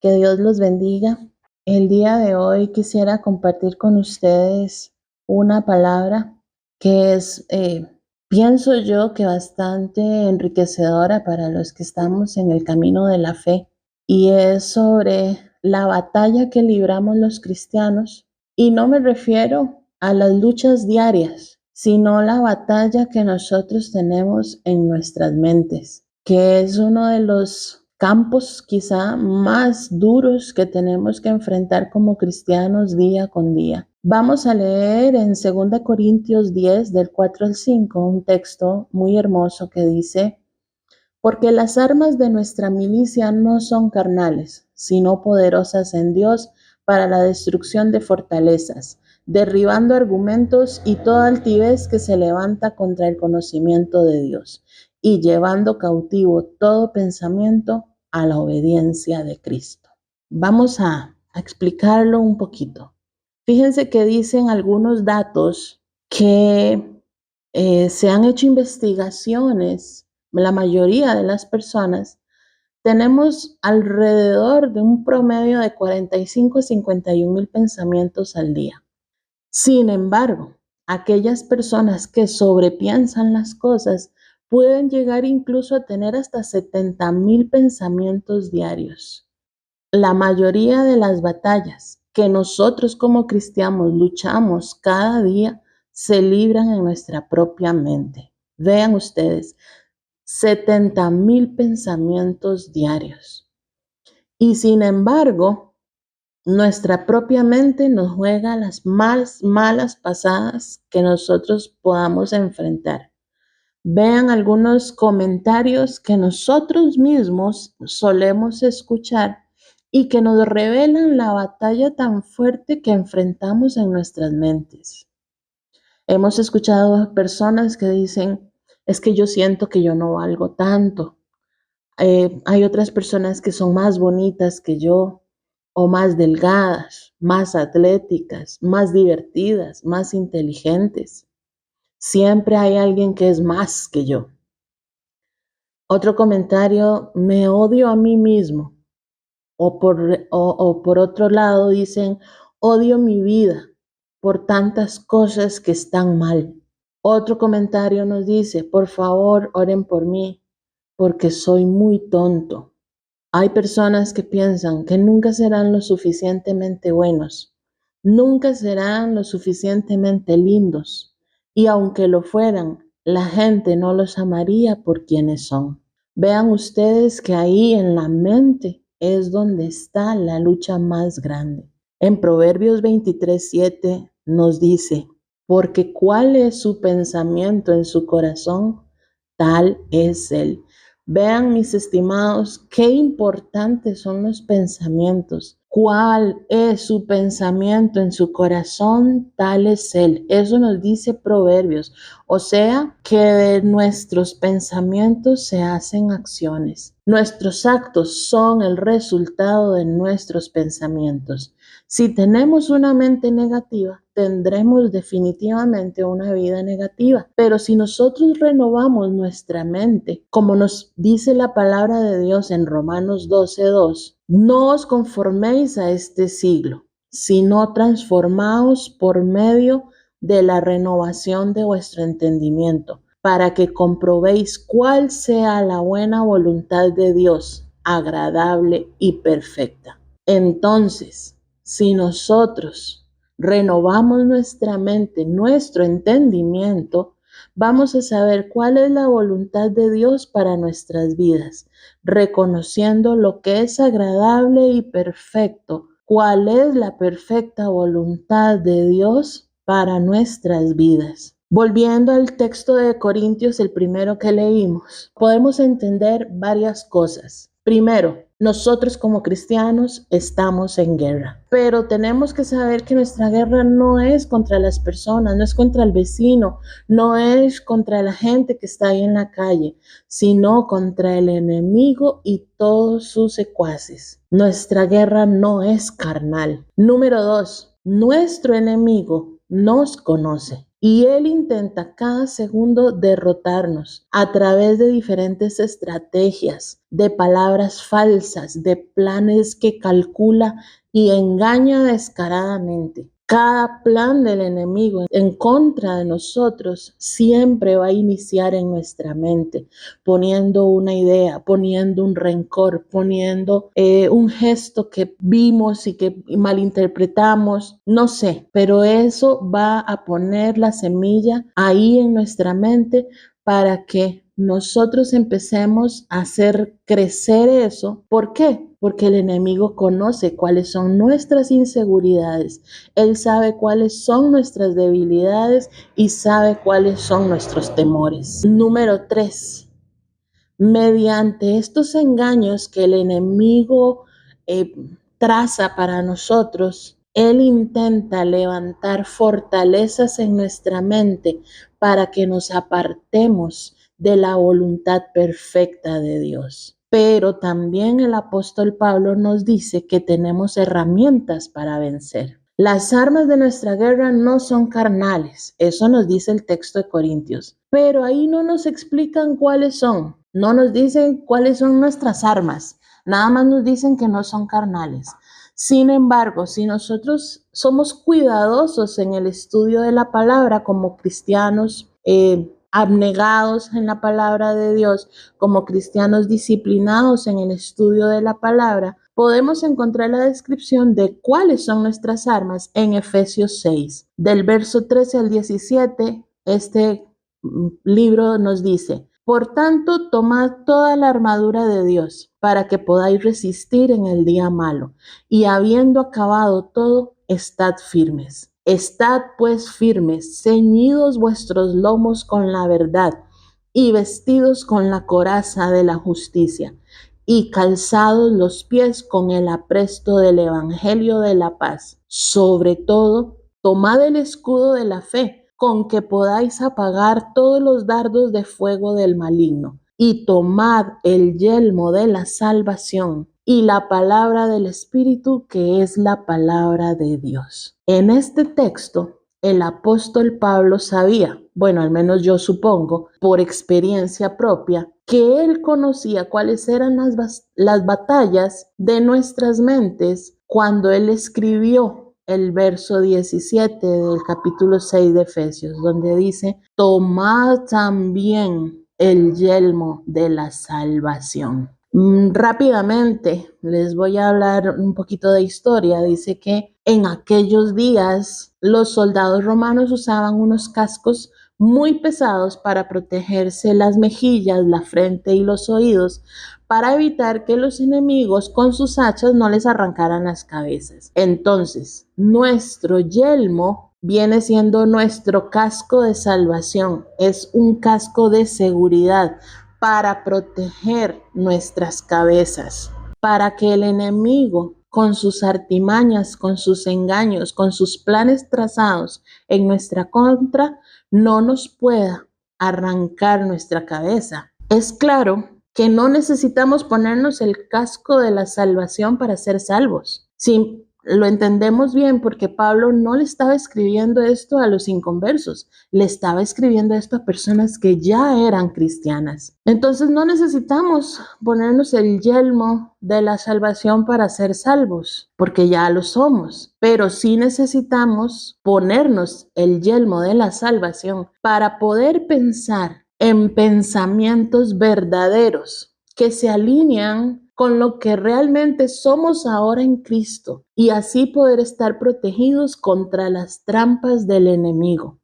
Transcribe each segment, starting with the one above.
Que Dios los bendiga. El día de hoy quisiera compartir con ustedes una palabra que es, pienso yo, que bastante enriquecedora para los que estamos en el camino de la fe, y es sobre la batalla que libramos los cristianos. Y no me refiero a las luchas diarias, sino la batalla que nosotros tenemos en nuestras mentes, que es uno de los campos quizá más duros que tenemos que enfrentar como cristianos día con día. Vamos a leer en 2 Corintios 10, del 4 al 5, un texto muy hermoso que dice: porque las armas de nuestra milicia no son carnales, sino poderosas en Dios para la destrucción de fortalezas, derribando argumentos y toda altivez que se levanta contra el conocimiento de Dios, y llevando cautivo todo pensamiento a la obediencia de Cristo. Vamos a explicarlo un poquito. Fíjense que dicen algunos datos que se han hecho investigaciones. La mayoría de las personas tenemos alrededor de un promedio de 45 a 51 mil pensamientos al día. Sin embargo, aquellas personas que sobrepiensan las cosas pueden llegar incluso a tener hasta 70 mil pensamientos diarios. La mayoría de las batallas que nosotros como cristianos luchamos cada día se libran en nuestra propia mente. Vean ustedes, 70 mil pensamientos diarios. Y sin embargo, nuestra propia mente nos juega las más malas pasadas que nosotros podamos enfrentar. Vean algunos comentarios que nosotros mismos solemos escuchar y que nos revelan la batalla tan fuerte que enfrentamos en nuestras mentes. Hemos escuchado personas que dicen: es que yo siento que yo no valgo tanto. Hay otras personas que son más bonitas que yo, o más delgadas, más atléticas, más divertidas, más inteligentes. Siempre hay alguien que es más que yo. Otro comentario: me odio a mí mismo. O por otro lado dicen: odio mi vida por tantas cosas que están mal. Otro comentario nos dice: por favor, oren por mí, porque soy muy tonto. Hay personas que piensan que nunca serán lo suficientemente buenos, nunca serán lo suficientemente lindos, y aunque lo fueran, la gente no los amaría por quienes son. Vean ustedes que ahí en la mente es donde está la lucha más grande. En Proverbios 23:7 nos dice: porque cuál es su pensamiento en su corazón, tal es él. Vean, mis estimados, qué importantes son los pensamientos. ¿Cuál es su pensamiento en su corazón? Tal es él. Eso nos dice Proverbios. O sea, que de nuestros pensamientos se hacen acciones. Nuestros actos son el resultado de nuestros pensamientos. Si tenemos una mente negativa, tendremos definitivamente una vida negativa. Pero si nosotros renovamos nuestra mente, como nos dice la palabra de Dios en Romanos 12:2, no os conforméis a este siglo, sino transformaos por medio de la renovación de vuestro entendimiento, para que comprobéis cuál sea la buena voluntad de Dios, agradable y perfecta. Entonces, si nosotros renovamos nuestra mente, nuestro entendimiento, vamos a saber cuál es la voluntad de Dios para nuestras vidas, reconociendo lo que es agradable y perfecto, cuál es la perfecta voluntad de Dios para nuestras vidas. Volviendo al texto de Corintios, el primero que leímos, podemos entender varias cosas. Primero, nosotros como cristianos estamos en guerra, pero tenemos que saber que nuestra guerra no es contra las personas, no es contra el vecino, no es contra la gente que está ahí en la calle, sino contra el enemigo y todos sus secuaces. Nuestra guerra no es carnal. Número 2, nuestro enemigo nos conoce. Y él intenta cada segundo derrotarnos a través de diferentes estrategias, de palabras falsas, de planes que calcula y engaña descaradamente. Cada plan del enemigo en contra de nosotros siempre va a iniciar en nuestra mente, poniendo una idea, poniendo un rencor, poniendo un gesto que vimos y que malinterpretamos, no sé, pero eso va a poner la semilla ahí en nuestra mente para que nosotros empecemos a hacer crecer eso. ¿Por qué? Porque el enemigo conoce cuáles son nuestras inseguridades, él sabe cuáles son nuestras debilidades y sabe cuáles son nuestros temores. Número 3. Mediante estos engaños que el enemigo eh, traza para nosotros, él intenta levantar fortalezas en nuestra mente para que nos apartemos de la voluntad perfecta de Dios. Pero también el apóstol Pablo nos dice que tenemos herramientas para vencer. Las armas de nuestra guerra no son carnales, eso nos dice el texto de Corintios, pero ahí no nos explican cuáles son, no nos dicen cuáles son nuestras armas, nada más nos dicen que no son carnales. Sin embargo, si nosotros somos cuidadosos en el estudio de la palabra como cristianos, abnegados en la palabra de Dios, como cristianos disciplinados en el estudio de la palabra, podemos encontrar la descripción de cuáles son nuestras armas en Efesios 6. Del verso 13 al 17, este libro nos dice: por tanto, tomad toda la armadura de Dios para que podáis resistir en el día malo, y habiendo acabado todo, estad firmes. Estad pues firmes, ceñidos vuestros lomos con la verdad y vestidos con la coraza de la justicia y calzados los pies con el apresto del evangelio de la paz. Sobre todo, tomad el escudo de la fe, con que podáis apagar todos los dardos de fuego del maligno, y tomad el yelmo de la salvación y la palabra del Espíritu, que es la palabra de Dios. En este texto, el apóstol Pablo sabía, bueno, al menos yo supongo, por experiencia propia, que él conocía cuáles eran las batallas de nuestras mentes cuando él escribió el verso 17 del capítulo 6 de Efesios, donde dice: tomad también el yelmo de la salvación. Rápidamente les voy a hablar un poquito de historia. Dice que en aquellos días los soldados romanos usaban unos cascos muy pesados para protegerse las mejillas, la frente y los oídos, para evitar que los enemigos con sus hachas no les arrancaran las cabezas. Entonces, nuestro yelmo viene siendo nuestro casco de salvación, es un casco de seguridad para proteger nuestras cabezas, para que el enemigo, con sus artimañas, con sus engaños, con sus planes trazados en nuestra contra, no nos pueda arrancar nuestra cabeza. Es claro que no necesitamos ponernos el casco de la salvación para ser salvos. Si lo entendemos bien, porque Pablo no le estaba escribiendo esto a los inconversos, le estaba escribiendo esto a personas que ya eran cristianas. Entonces no necesitamos ponernos el yelmo de la salvación para ser salvos, porque ya lo somos, pero sí necesitamos ponernos el yelmo de la salvación para poder pensar en pensamientos verdaderos que se alinean con lo que realmente somos ahora en Cristo, y así poder estar protegidos contra las trampas del enemigo.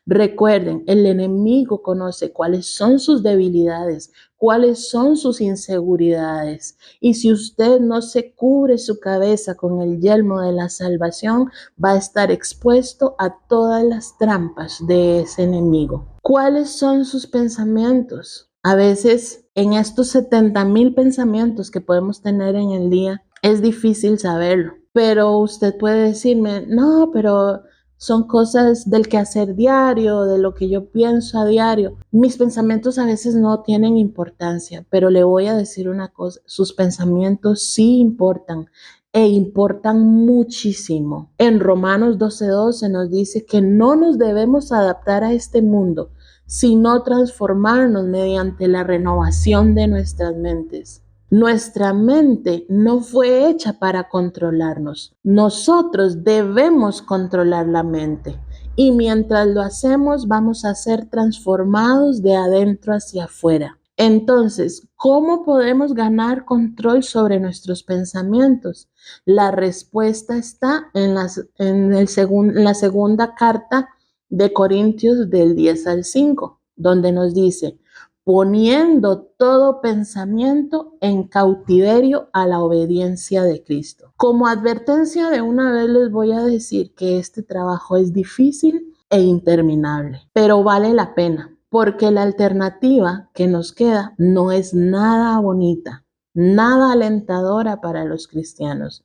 Recuerden, el enemigo conoce cuáles son sus debilidades, cuáles son sus inseguridades. Y si usted no se cubre su cabeza con el yelmo de la salvación, va a estar expuesto a todas las trampas de ese enemigo. ¿Cuáles son sus pensamientos? A veces en estos 70,000 pensamientos que podemos tener en el día, es difícil saberlo. Pero usted puede decirme: no, pero son cosas del quehacer diario, de lo que yo pienso a diario. Mis pensamientos a veces no tienen importancia, pero le voy a decir una cosa: sus pensamientos sí importan. e importan muchísimo. En Romanos 12:12 nos dice que no nos debemos adaptar a este mundo, sino transformarnos mediante la renovación de nuestras mentes. Nuestra mente no fue hecha para controlarnos. Nosotros debemos controlar la mente. Y mientras lo hacemos, vamos a ser transformados de adentro hacia afuera. Entonces, ¿cómo podemos ganar control sobre nuestros pensamientos? La respuesta está en la segunda carta de Corintios del 10 al 5, donde nos dice, poniendo todo pensamiento en cautiverio a la obediencia de Cristo. Como advertencia de una vez les voy a decir que este trabajo es difícil e interminable, pero vale la pena, porque la alternativa que nos queda no es nada bonita, nada alentadora para los cristianos.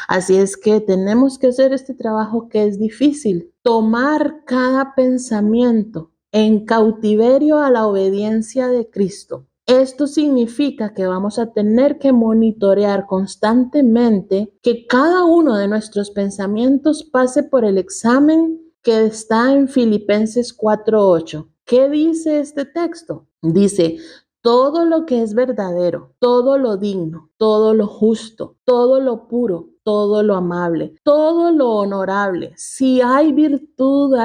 Así es que tenemos que hacer este trabajo que es difícil, tomar cada pensamiento en cautiverio a la obediencia de Cristo. Esto significa que vamos a tener que monitorear constantemente que cada uno de nuestros pensamientos pase por el examen que está en Filipenses 4:8. ¿Qué dice este texto? Dice, todo lo que es verdadero, todo lo digno, todo lo justo, todo lo puro, todo lo amable, todo lo honorable, si hay virtud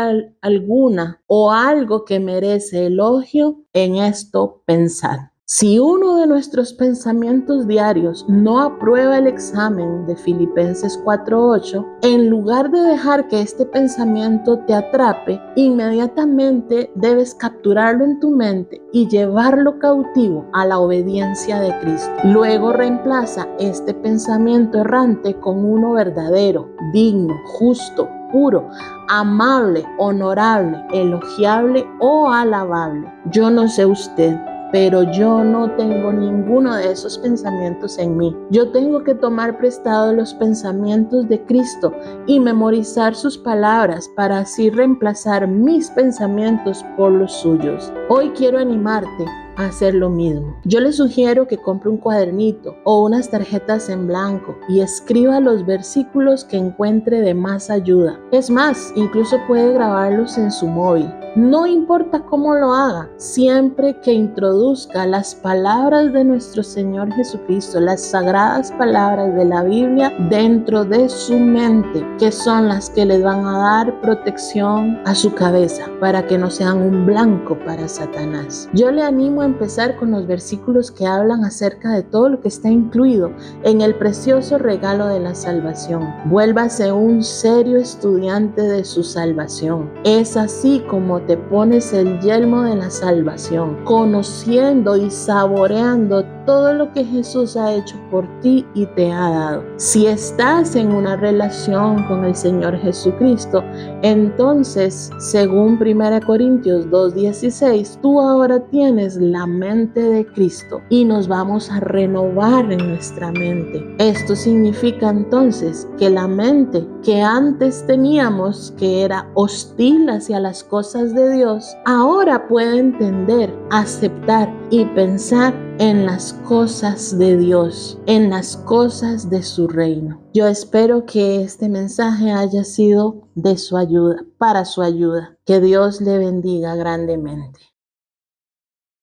alguna o algo que merece elogio, en esto pensad. Si uno de nuestros pensamientos diarios no aprueba el examen de Filipenses 4:8, en lugar de dejar que este pensamiento te atrape, inmediatamente debes capturarlo en tu mente y llevarlo cautivo a la obediencia de Cristo. Luego reemplaza este pensamiento errante con uno verdadero, digno, justo, puro, amable, honorable, elogiable o alabable. Yo no sé usted, pero yo no tengo ninguno de esos pensamientos en mí. Yo tengo que tomar prestado los pensamientos de Cristo y memorizar sus palabras para así reemplazar mis pensamientos por los suyos. Hoy quiero animarte a hacer lo mismo. Yo le sugiero que compre un cuadernito o unas tarjetas en blanco y escriba los versículos que encuentre de más ayuda. Es más, incluso puede grabarlos en su móvil. No importa cómo lo haga, siempre que introduzca las palabras de nuestro Señor Jesucristo, las sagradas palabras de la Biblia dentro de su mente, que son las que les van a dar protección a su cabeza para que no sean un blanco para Satanás. Yo le animo a empezar con los versículos que hablan acerca de todo lo que está incluido en el precioso regalo de la salvación. Vuélvase un serio estudiante de su salvación. Es así como te pones el yelmo de la salvación, conociendo y saboreando todo lo que Jesús ha hecho por ti y te ha dado. Si estás en una relación con el Señor Jesucristo, entonces, según 1 Corintios 2:16, tú ahora tienes la mente de Cristo y nos vamos a renovar en nuestra mente. Esto significa entonces que la mente que antes teníamos, que era hostil hacia las cosas de Dios, ahora puede entender, aceptar y pensar en las cosas de Dios, en las cosas de su reino. Yo espero que este mensaje haya sido de su ayuda, para su ayuda. Que Dios le bendiga grandemente.